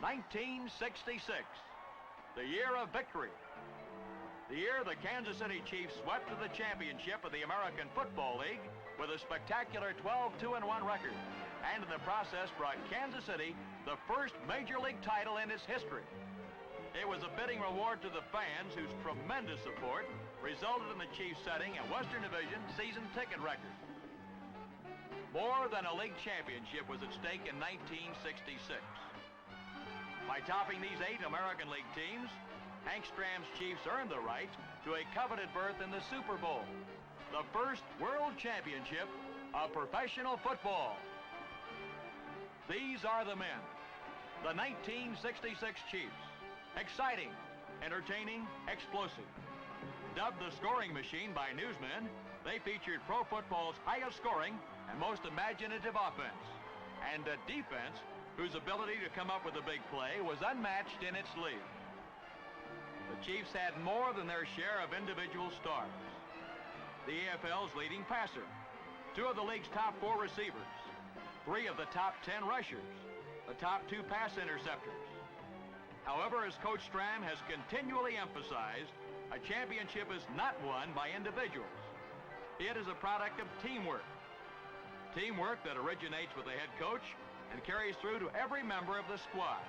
1966, the year of victory. The year the Kansas City Chiefs swept to the championship of the American Football League with a spectacular 12-2-1 record, and in the process brought Kansas City the first Major League title in its history. It was a fitting reward to the fans whose tremendous support resulted in the Chiefs setting a Western Division season ticket record. More than a league championship was at stake in 1966. By topping these 8 American League teams, Hank Stram's Chiefs earned the right to a coveted berth in the Super Bowl, the first world championship of professional football. These are the men, the 1966 Chiefs. Exciting, entertaining, explosive. Dubbed the scoring machine by newsmen, they featured pro football's highest scoring and most imaginative offense, and a defense whose ability to come up with a big play was unmatched in its league. The Chiefs had more than their share of individual stars. The AFL's leading passer, 2 of the league's top 4 receivers, 3 of the top 10 rushers, the top 2 pass interceptors. However, as Coach Stram has continually emphasized, a championship is not won by individuals. It is a product of teamwork. Teamwork that originates with the head coach and carries through to every member of the squad.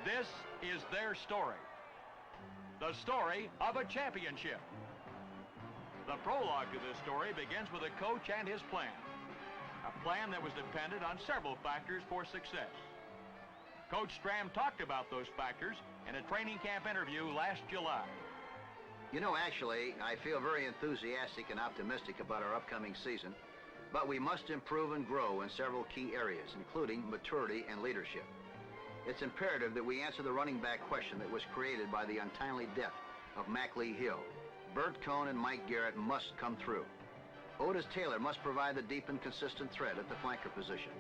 This is their story. The story of a championship. The prologue to this story begins with a coach and his plan. A plan that was dependent on several factors for success. Coach Stram talked about those factors in a training camp interview last July. You know, actually, I feel very enthusiastic and optimistic about our upcoming season, but we must improve and grow in several key areas, including maturity and leadership. It's imperative that we answer the running back question that was created by the untimely death of Mackley Hill. Bert Cohn and Mike Garrett must come through. Otis Taylor must provide the deep and consistent threat at the flanker position.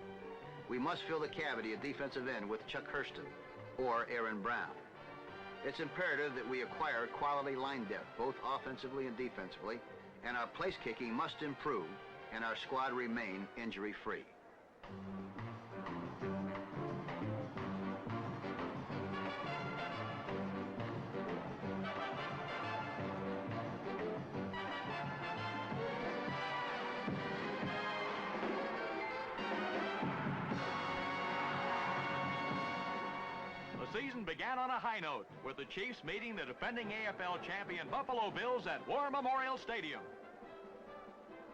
We must fill the cavity at defensive end with Chuck Hurston or Aaron Brown. It's imperative that we acquire quality line depth, both offensively and defensively, and our place kicking must improve and our squad remain injury-free. The season began on a high note with the Chiefs meeting the defending AFL champion Buffalo Bills at War Memorial Stadium.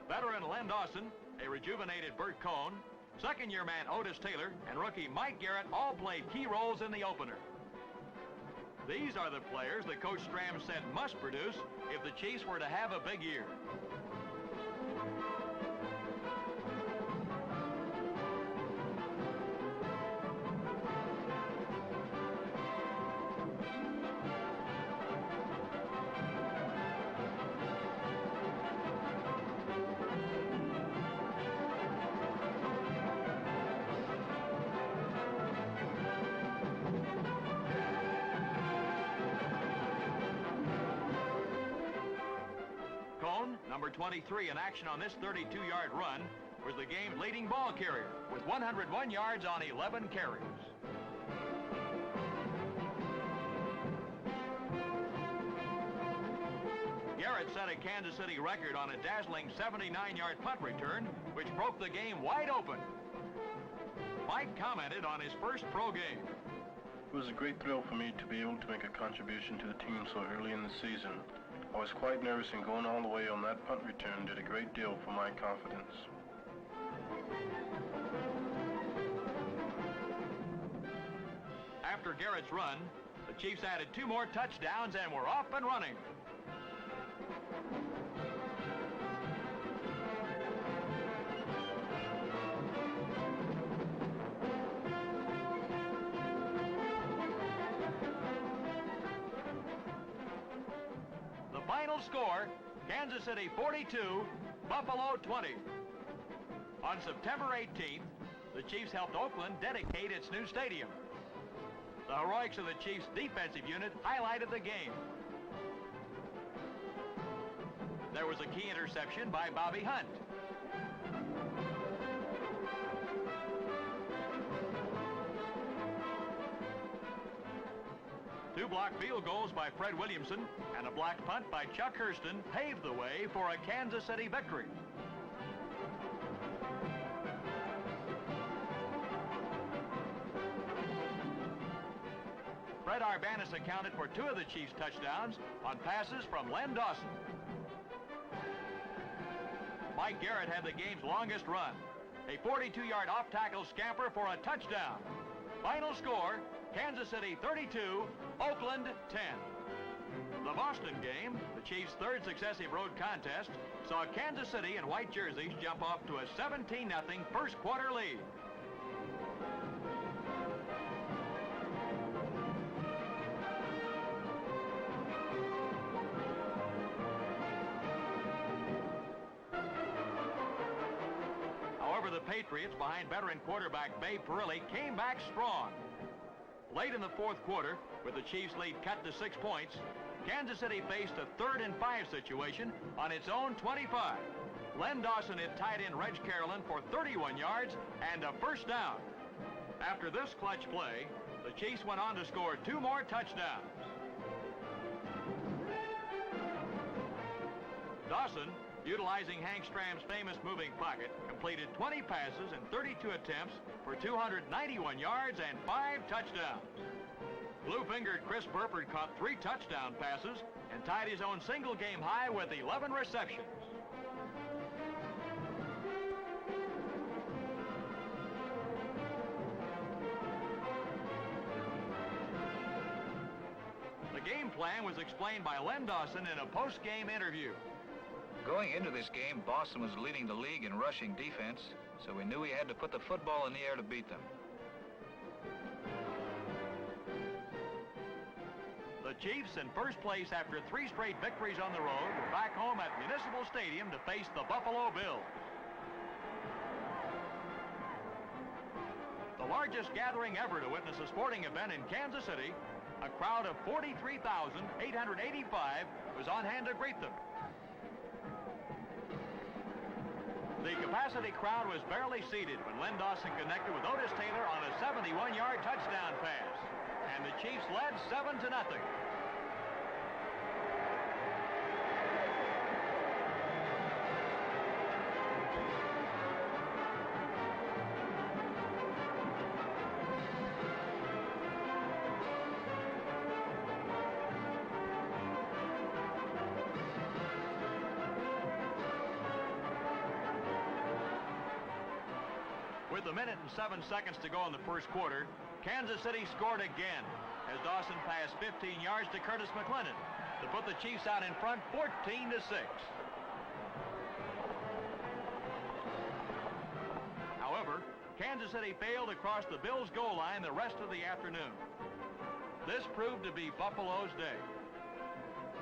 Veteran Len Dawson, a rejuvenated Bert Cohn, second-year man Otis Taylor, and rookie Mike Garrett all played key roles in the opener. These are the players that Coach Stram said must produce if the Chiefs were to have a big year. Number 23 in action on this 32-yard run was the game's leading ball carrier with 101 yards on 11 carries. Garrett set a Kansas City record on a dazzling 79-yard punt return, which broke the game wide open. Mike commented on his first pro game. It was a great thrill for me to be able to make a contribution to the team so early in the season. I was quite nervous, and going all the way on that punt return did a great deal for my confidence. After Garrett's run, the Chiefs added 2 more touchdowns and were off and running. Final score, Kansas City 42, Buffalo 20. On September 18th, the Chiefs helped Oakland dedicate its new stadium. The heroics of the Chiefs' defensive unit highlighted the game. There was a key interception by Bobby Hunt. blocked field goals by Fred Williamson and a blocked punt by Chuck Hurston paved the way for a Kansas City victory. Fred Arbanis accounted for 2 of the Chiefs' touchdowns on passes from Len Dawson. Mike Garrett had the game's longest run, a 42-yard off-tackle scamper for a touchdown. Final score, Kansas City 32, Oakland 10. The Boston game, the Chiefs' 3rd successive road contest, saw Kansas City in white jerseys jump off to a 17-0 first quarter lead. However, the Patriots, behind veteran quarterback Bay Perilli, came back strong. Late in the 4th quarter, with the Chiefs' lead cut to 6 points, Kansas City faced a 3rd and 5 situation on its own 25. Len Dawson hit tight end Reg Carolyn for 31 yards and a first down. After this clutch play, the Chiefs went on to score 2 more touchdowns. Dawson, utilizing Hank Stram's famous moving pocket, completed 20 passes in 32 attempts for 291 yards and 5 touchdowns. Blue-fingered Chris Burford caught 3 touchdown passes and tied his own single game high with 11 receptions. The game plan was explained by Len Dawson in a post-game interview. Going into this game, Boston was leading the league in rushing defense, so we knew we had to put the football in the air to beat them. The Chiefs, in first place after 3 straight victories on the road, were back home at Municipal Stadium to face the Buffalo Bills. The largest gathering ever to witness a sporting event in Kansas City, a crowd of 43,885 was on hand to greet them. The capacity crowd was barely seated when Len Dawson connected with Otis Taylor on a 71-yard touchdown pass, and the Chiefs led 7-0. With a minute and 7 seconds to go in the first quarter, Kansas City scored again as Dawson passed 15 yards to Curtis McClendon to put the Chiefs out in front 14-6. However, Kansas City failed to cross the Bills' goal line the rest of the afternoon. This proved to be Buffalo's day.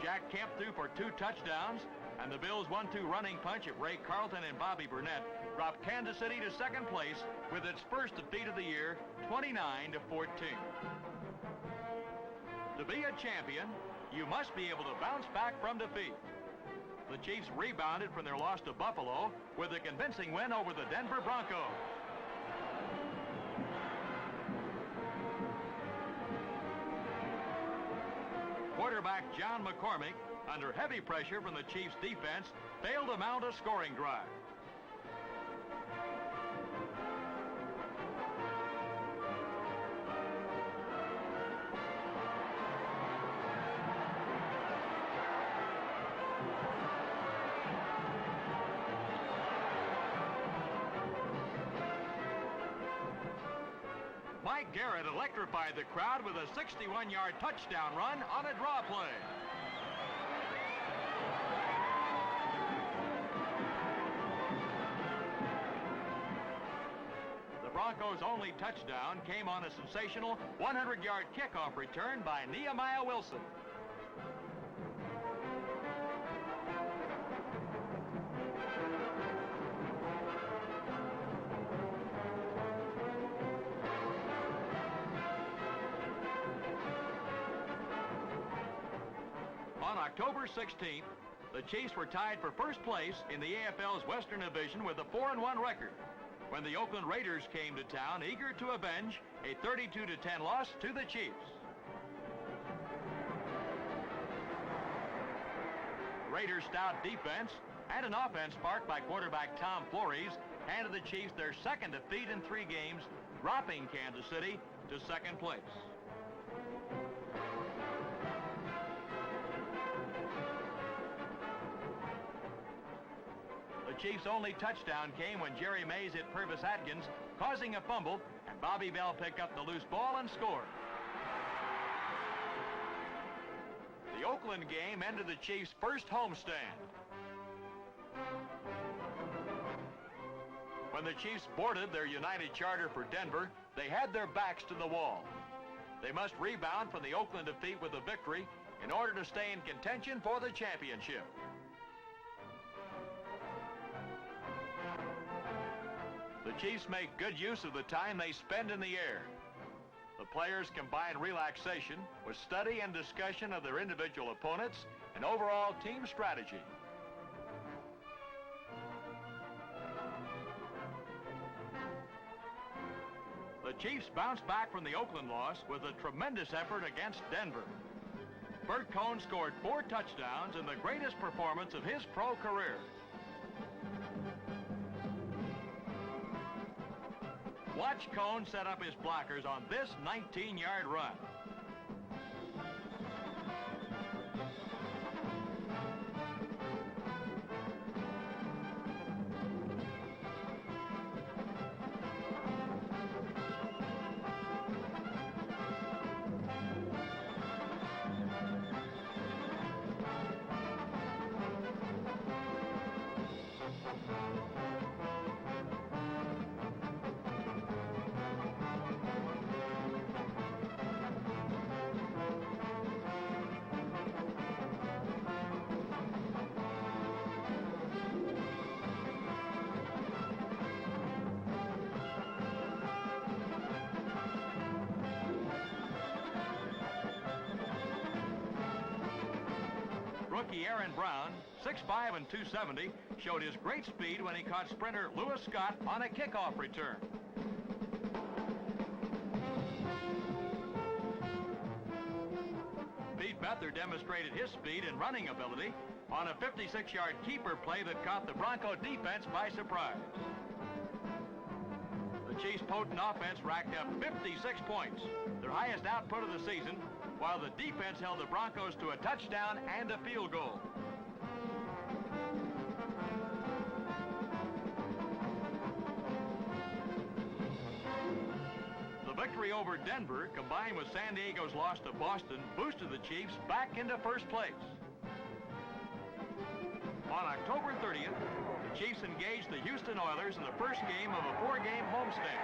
Jack Kemp threw for 2 touchdowns, and the Bills' 1-2 running punch of Ray Carlton and Bobby Burnett dropped Kansas City to 2nd place with its first defeat of the year, 29-14. To be a champion, you must be able to bounce back from defeat. The Chiefs rebounded from their loss to Buffalo with a convincing win over the Denver Broncos. Quarterback John McCormick, under heavy pressure from the Chiefs' defense, failed to mount a scoring drive. Mike Garrett electrified the crowd with a 61-yard touchdown run on a draw play. The Broncos' only touchdown came on a sensational 100-yard kickoff return by Nehemiah Wilson. On October 16th, the Chiefs were tied for first place in the AFL's Western Division with a 4-1 record when the Oakland Raiders came to town eager to avenge a 32-10 loss to the Chiefs. Raiders' stout defense and an offense sparked by quarterback Tom Flores handed the Chiefs their second defeat in 3 games, dropping Kansas City to second place. The Chiefs' only touchdown came when Jerry Mays hit Purvis Atkins, causing a fumble, and Bobby Bell picked up the loose ball and scored. The Oakland game ended the Chiefs' first homestand. When the Chiefs boarded their United charter for Denver, they had their backs to the wall. They must rebound from the Oakland defeat with a victory in order to stay in contention for the championship. The Chiefs make good use of the time they spend in the air. The players combine relaxation with study and discussion of their individual opponents and overall team strategy. The Chiefs bounced back from the Oakland loss with a tremendous effort against Denver. Bert Cohn scored 4 touchdowns in the greatest performance of his pro career. Watch Cohn set up his blockers on this 19-yard run. Rookie Aaron Brown, 6'5" and 270, showed his great speed when he caught sprinter Lewis Scott on a kickoff return. Pete Beathard demonstrated his speed and running ability on a 56-yard keeper play that caught the Bronco defense by surprise. The Chiefs' potent offense racked up 56 points, their highest output of the season, while the defense held the Broncos to a touchdown and a field goal. The victory over Denver, combined with San Diego's loss to Boston, boosted the Chiefs back into first place. On October 30th, the Chiefs engaged the Houston Oilers in the first game of a 4-game homestand.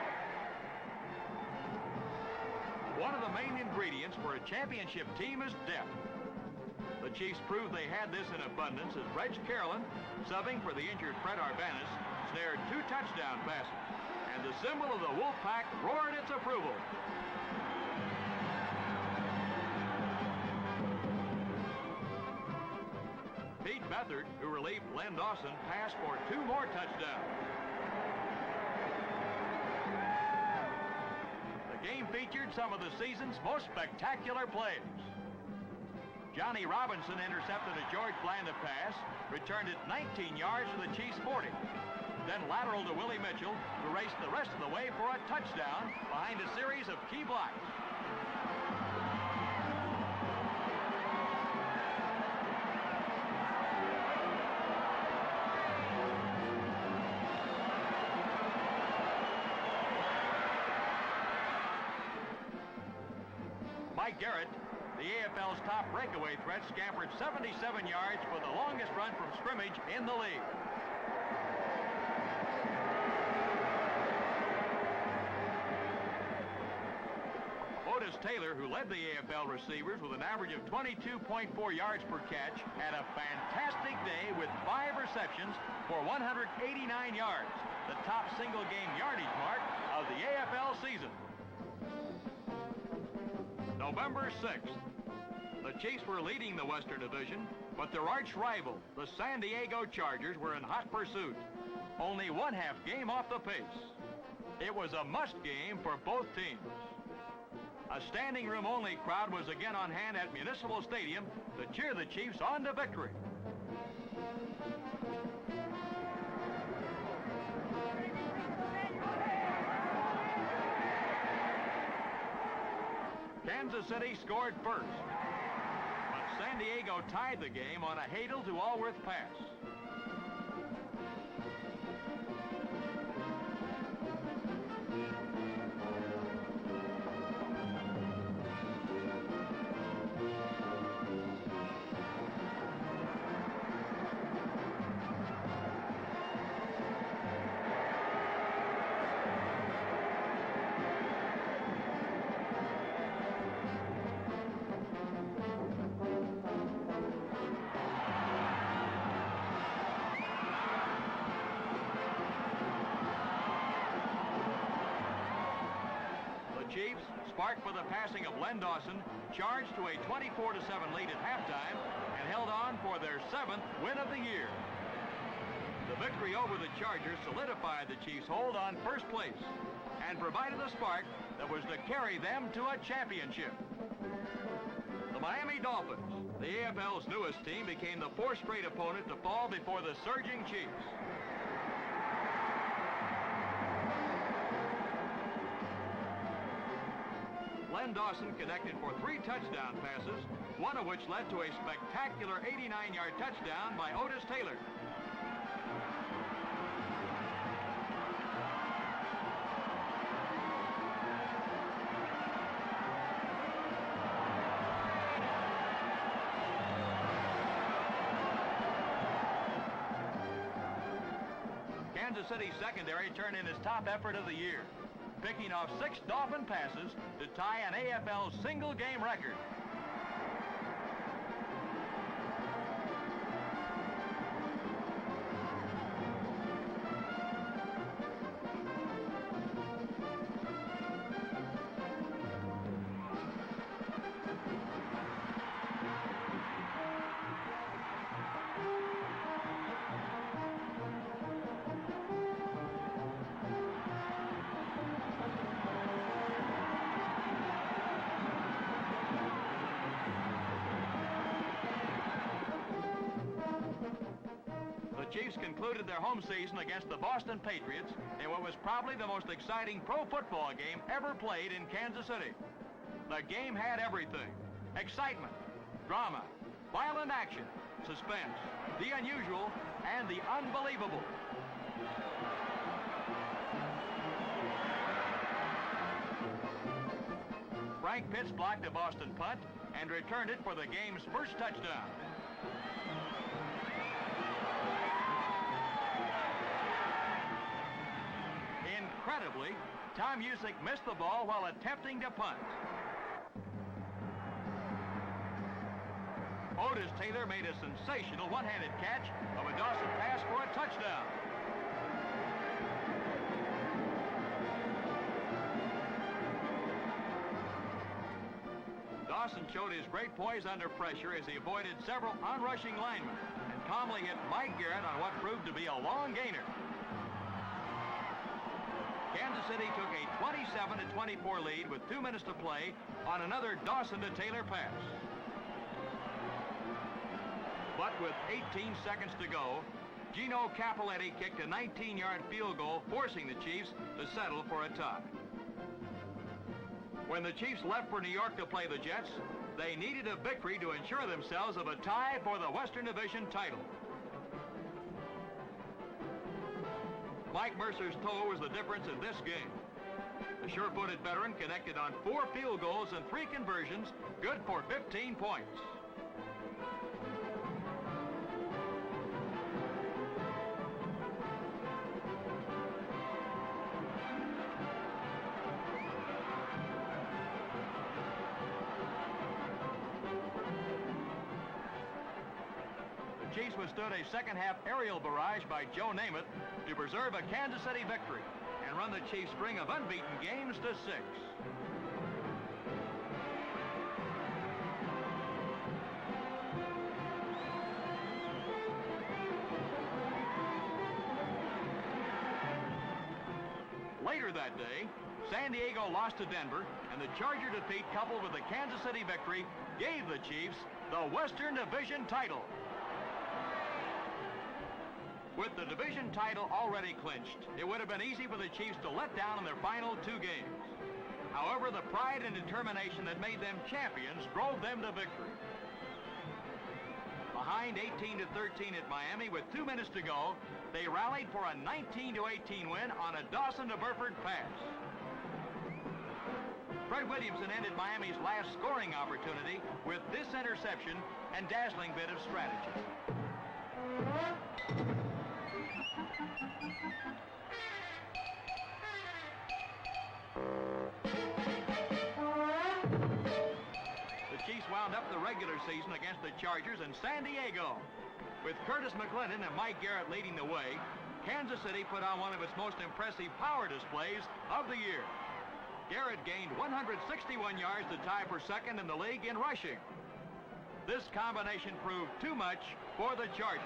One of the main ingredients for a championship team is depth. The Chiefs proved they had this in abundance as Reg Carolyn, subbing for the injured Fred Arbanis, snared 2 touchdown passes, and the symbol of the Wolfpack roared its approval. Pete Beathard, who relieved Len Dawson, passed for 2 more touchdowns. The game featured some of the season's most spectacular plays. Johnny Robinson intercepted a George Blanda pass, returned it 19 yards to the Chiefs' 40. Then lateral to Willie Mitchell, who raced the rest of the way for a touchdown behind a series of key blocks. Mike Garrett, the AFL's top breakaway threat, scampered 77 yards for the longest run from scrimmage in the league. Otis Taylor, who led the AFL receivers with an average of 22.4 yards per catch, had a fantastic day with 5 receptions for 189 yards, the top single-game yardage mark of the AFL season. November 6th, the Chiefs were leading the Western Division, but their arch rival, the San Diego Chargers, were in hot pursuit, only 1/2 game off the pace. It was a must game for both teams. A standing room only crowd was again on hand at Municipal Stadium to cheer the Chiefs on to victory. Kansas City scored first. But San Diego tied the game on a Hadel to Allworth pass. Chiefs, sparked by the passing of Len Dawson, charged to a 24-7 lead at halftime and held on for their 7th win of the year. The victory over the Chargers solidified the Chiefs' hold on first place and provided a spark that was to carry them to a championship. The Miami Dolphins, the AFL's newest team, became the 4th straight opponent to fall before the surging Chiefs. Len Dawson connected for 3 touchdown passes, one of which led to a spectacular 89-yard touchdown by Otis Taylor. Kansas City secondary turned in its top effort of the year, picking off 6 Dolphin passes to tie an AFL single-game record. Chiefs concluded their home season against the Boston Patriots in what was probably the most exciting pro football game ever played in Kansas City. The game had everything: excitement, drama, violent action, suspense, the unusual, and the unbelievable. Frank Pitts blocked a Boston punt and returned it for the game's first touchdown. Incredibly, Tom Musick missed the ball while attempting to punt. Otis Taylor made a sensational one-handed catch of a Dawson pass for a touchdown. Dawson showed his great poise under pressure as he avoided several onrushing linemen and calmly hit Mike Garrett on what proved to be a long gainer. Kansas City took a 27-24 lead with 2 minutes to play on another Dawson to Taylor pass. But with 18 seconds to go, Gino Capoletti kicked a 19-yard field goal, forcing the Chiefs to settle for a tie. When the Chiefs left for New York to play the Jets, they needed a victory to ensure themselves of a tie for the Western Division title. Mike Mercer's toe was the difference in this game. The sure-footed veteran connected on 4 field goals and 3 conversions, good for 15 points. Chiefs withstood a second-half aerial barrage by Joe Namath to preserve a Kansas City victory and run the Chiefs' string of unbeaten games to 6. Later that day, San Diego lost to Denver, and the Charger defeat coupled with the Kansas City victory gave the Chiefs the Western Division title. With the division title already clinched, it would have been easy for the Chiefs to let down in their final 2 games. However, the pride and determination that made them champions drove them to victory. Behind 18-13 at Miami with 2 minutes to go, they rallied for a 19-18 win on a Dawson to Burford pass. Fred Williamson ended Miami's last scoring opportunity with this interception and dazzling bit of strategy. The Chiefs wound up the regular season against the Chargers in San Diego. With Curtis McClendon and Mike Garrett leading the way, Kansas City put on one of its most impressive power displays of the year. Garrett gained 161 yards to tie for second in the league in rushing. This combination proved too much for the Chargers.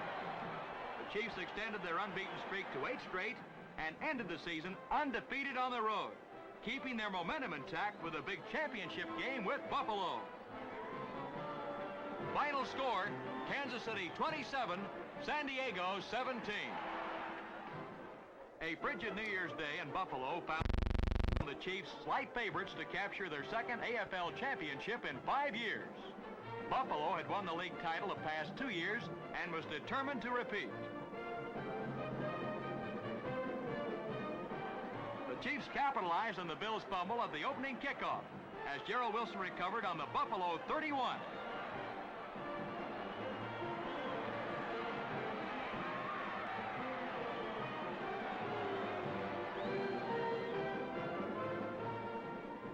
The Chiefs extended their unbeaten streak to 8 straight and ended the season undefeated on the road, keeping their momentum intact with a big championship game with Buffalo. Final score, Kansas City 27, San Diego 17. A frigid New Year's Day in Buffalo found the Chiefs slight favorites to capture their second AFL championship in 5 years. Buffalo had won the league title the past 2 years and was determined to repeat. The Chiefs capitalized on the Bills' fumble of the opening kickoff as Gerald Wilson recovered on the Buffalo 31.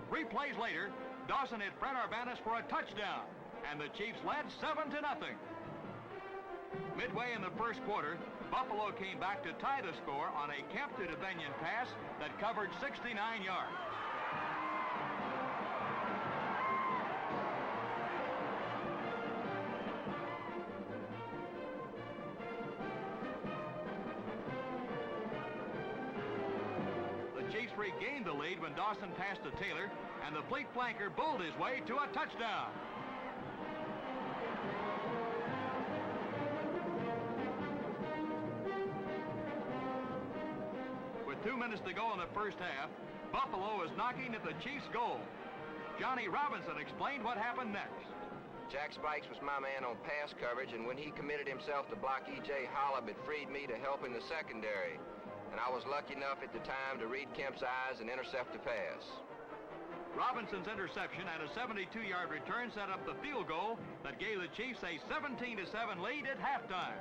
Three plays later, Dawson hit Fred Arbanis for a touchdown, and the Chiefs led 7-0. Midway in the first quarter, Buffalo came back to tie the score on a Kemp to DeBenion pass that covered 69 yards. The Chiefs regained the lead when Dawson passed to Taylor, and the fleet flanker bulled his way to a touchdown. With 2 minutes to go in the first half, Buffalo was knocking at the Chiefs' goal. Johnny Robinson explained what happened next. Jack Spikes was my man on pass coverage, and when he committed himself to block E.J. Hollab, it freed me to help in the secondary. And I was lucky enough at the time to read Kemp's eyes and intercept the pass. Robinson's interception and a 72-yard return set up the field goal that gave the Chiefs a 17-7 lead at halftime.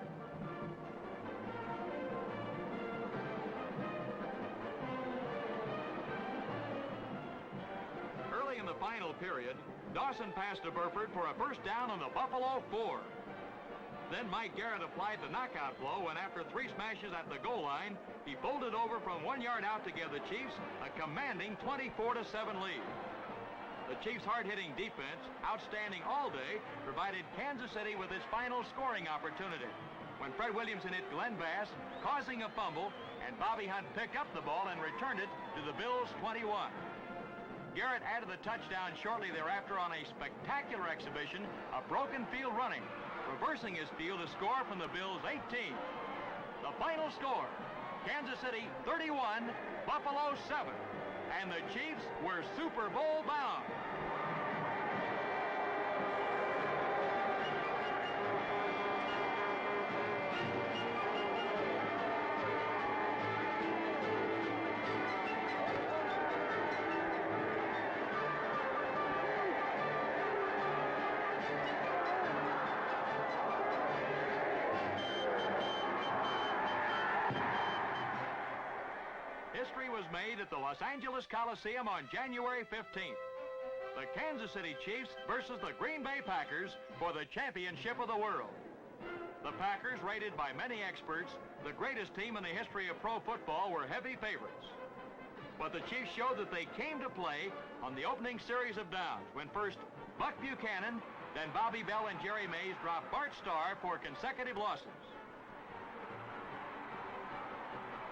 Early in the final period, Dawson passed to Burford for a first down on the Buffalo 4. Then Mike Garrett applied the knockout blow, and after 3 smashes at the goal line, he folded over from 1 yard out to give the Chiefs a commanding 24-7 lead. The Chiefs' hard-hitting defense, outstanding all day, provided Kansas City with its final scoring opportunity when Fred Williamson hit Glenn Bass, causing a fumble, and Bobby Hunt picked up the ball and returned it to the Bills' 21. Garrett added the touchdown shortly thereafter on a spectacular exhibition of broken field running, reversing his field to score from the Bills' 18. The final score, Kansas City 31, Buffalo 7, and the Chiefs were Super Bowl bound. History was made at the Los Angeles Coliseum on January 15th. The Kansas City Chiefs versus the Green Bay Packers for the championship of the world. The Packers, rated by many experts the greatest team in the history of pro football, were heavy favorites. But the Chiefs showed that they came to play on the opening series of downs when first Buck Buchanan, then Bobby Bell and Jerry Mays dropped Bart Starr for consecutive losses.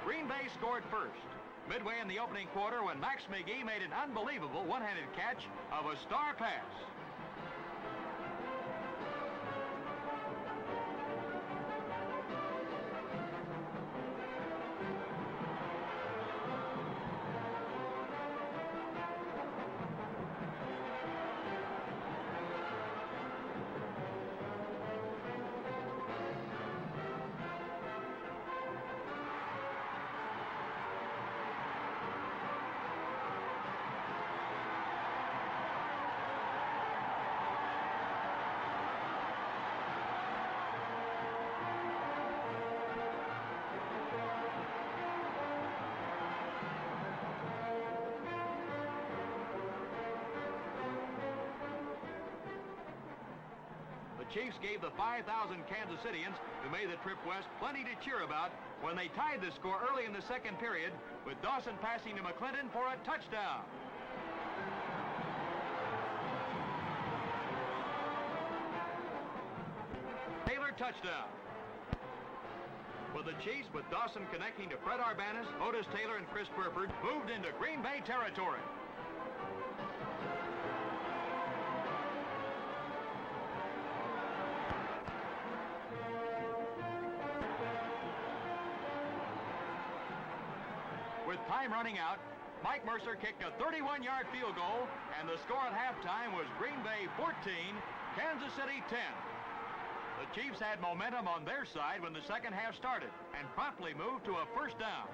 Green Bay scored first, midway in the opening quarter when Max McGee made an unbelievable one-handed catch of a Starr pass. Chiefs gave the 5,000 Kansas Cityans who made the trip west plenty to cheer about when they tied the score early in the second period with Dawson passing to McClinton for a touchdown. Taylor touchdown. For the Chiefs, with Dawson connecting to Fred Arbanis, Otis Taylor, and Chris Burford, moved into Green Bay territory. With time running out, Mike Mercer kicked a 31-yard field goal, and the score at halftime was Green Bay 14, Kansas City 10. The Chiefs had momentum on their side when the second half started and promptly moved to a first down.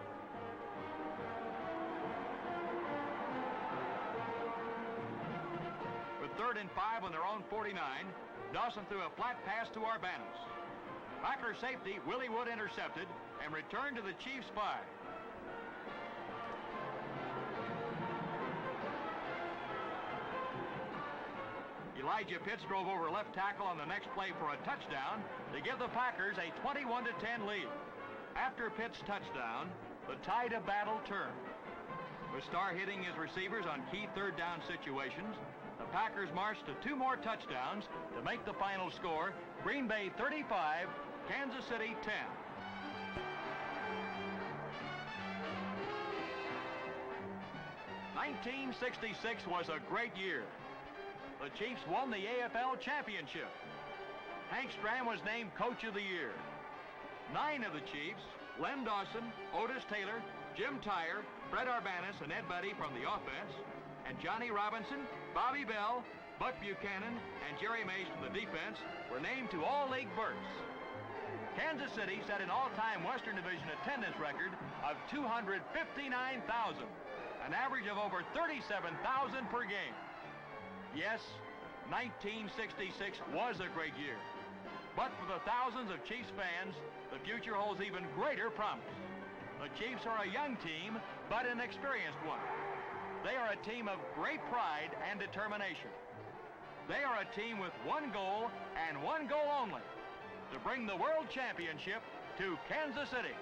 With 3rd and 5 on their own 49, Dawson threw a flat pass to Arbanis. Packer safety Willie Wood intercepted and returned to the Chiefs 5. Elijah Pitts drove over left tackle on the next play for a touchdown to give the Packers a 21-10 lead. After Pitts' touchdown, the tide of battle turned. With Starr hitting his receivers on key third down situations, the Packers marched to 2 more touchdowns to make the final score Green Bay 35, Kansas City 10. "1966 was a great year. The Chiefs won the AFL championship. Hank Stram was named Coach of the Year. 9 of the Chiefs, Len Dawson, Otis Taylor, Jim Tyre, Fred Arbanis, and Ed Buddy from the offense, and Johnny Robinson, Bobby Bell, Buck Buchanan, and Jerry Mays from the defense were named to All-League berths. Kansas City set an all-time Western Division attendance record of 259,000, an average of over 37,000 per game. Yes, 1966 was a great year. But for the thousands of Chiefs fans, the future holds even greater promise. The Chiefs are a young team, but an experienced one. They are a team of great pride and determination. They are a team with one goal and one goal only: to bring the World Championship to Kansas City.